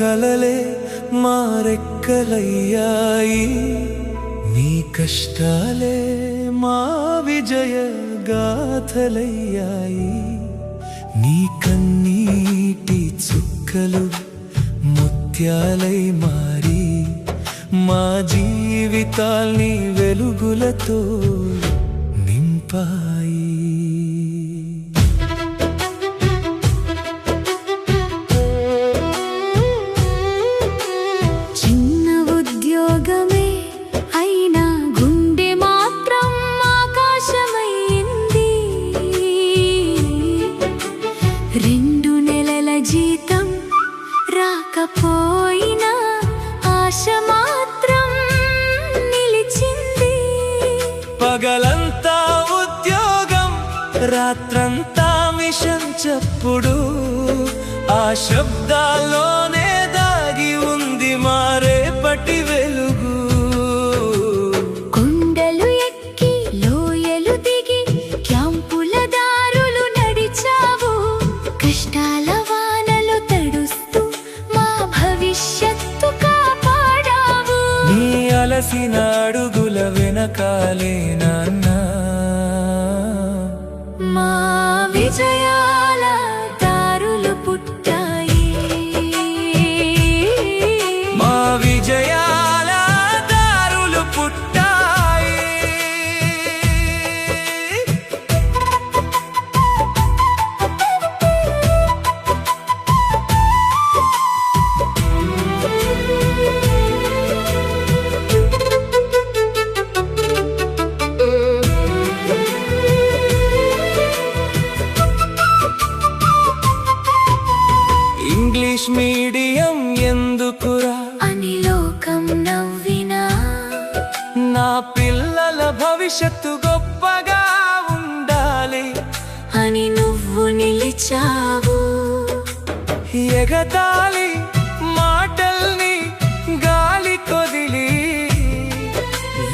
కలలే మారెక్కలయ్యాయి, నీ కష్టాలే మా విజయ గాథలయ్యాయి. నీ కన్నీటి చుక్కలు ముత్యాలై మారి మా జీవితాల్ని వెలుగులతో నింపాయి. చిన్న ఉద్యోగమే అయినా గుండె మాత్రం ఆకాశమైంది. 2 నెలల జీతం రాకపోయినా ఆశ మాత్రం నిలిచింది. పగలంతా ఉద్యోగం, రాత్రంతా మిషన్ చప్పుడు, ఆ శబ్దాల్లోనే దాగి ఉంది మా రేపటి వెలుగు. కొండలు ఎక్కి లోయలు దిగి క్యాంపుల దారులు నడిచావు, కష్టాల వానలు తడుస్తూ మా భవిష్యత్తు కాపాడావు. నీ అలసిన అడుగుల వెనకాలే నాన్న మా విజయాల దారులు పుట్టాయి. మా విజయాల దారులు పుట్టాయి. ఇంగ్లీష్ మీడియం ఎందుకురా అని లోకం నవ్వినా, నా పిల్లల భవిష్యత్తు గొప్పగా ఉండాలి అని నువ్వు నిలిచావు. ఎగతాళి మాటల్ని గాలి కొదిలి,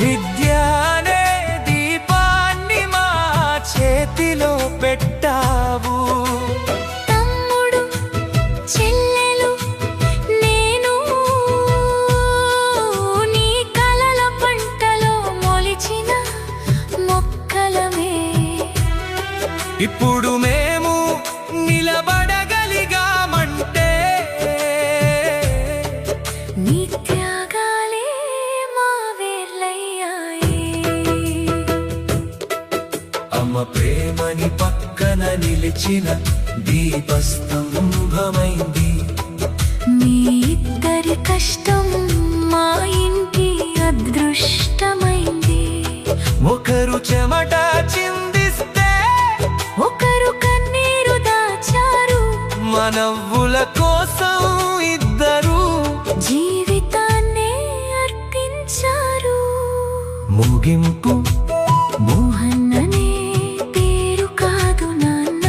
విద్యానే దీపాన్ని మా చేతిలో పెట్టావు. తమ్ముడు చెల్లెలు నేను నీ కలల పంటలో మొలిచిన మొక్కలమే. ఇప్పుడు మేము నిలబడగలిగామంటే నీ త్యాగాలే మా వేర్లయ్యాయి. అమ్మ ప్రేమని పక్కన నిలిచిన దీపస్తంభమైంది. మీ ఇద్దరి కష్టం మా ఇంటి అదృష్టమైంది. ఒకరు చెమట చిందిస్తే ఒకరు కన్నీరు దాచారు, మా నవ్వుల కోసం ఇద్దరు జీవితాన్నే అర్పించారు. ముగింపు మోహన్ అనే పేరు కాదు నాన్న,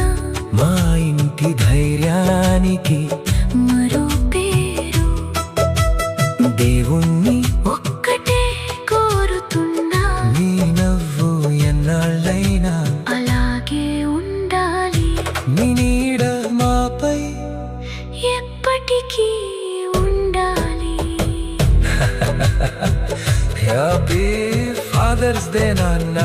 మా ఇంటి ధైర్యానికి మరో పేరు. దేవుణ్ణి ఒక్కటే కోరుతున్నా, నీ నవ్వు ఎన్నాళ్ళైనా అలాగే ఉండాలి. నీ నీడ మాపై ఎప్పటికీ ఉండాలి. హ్యాపీ ఫాదర్స్ డే నాన్న.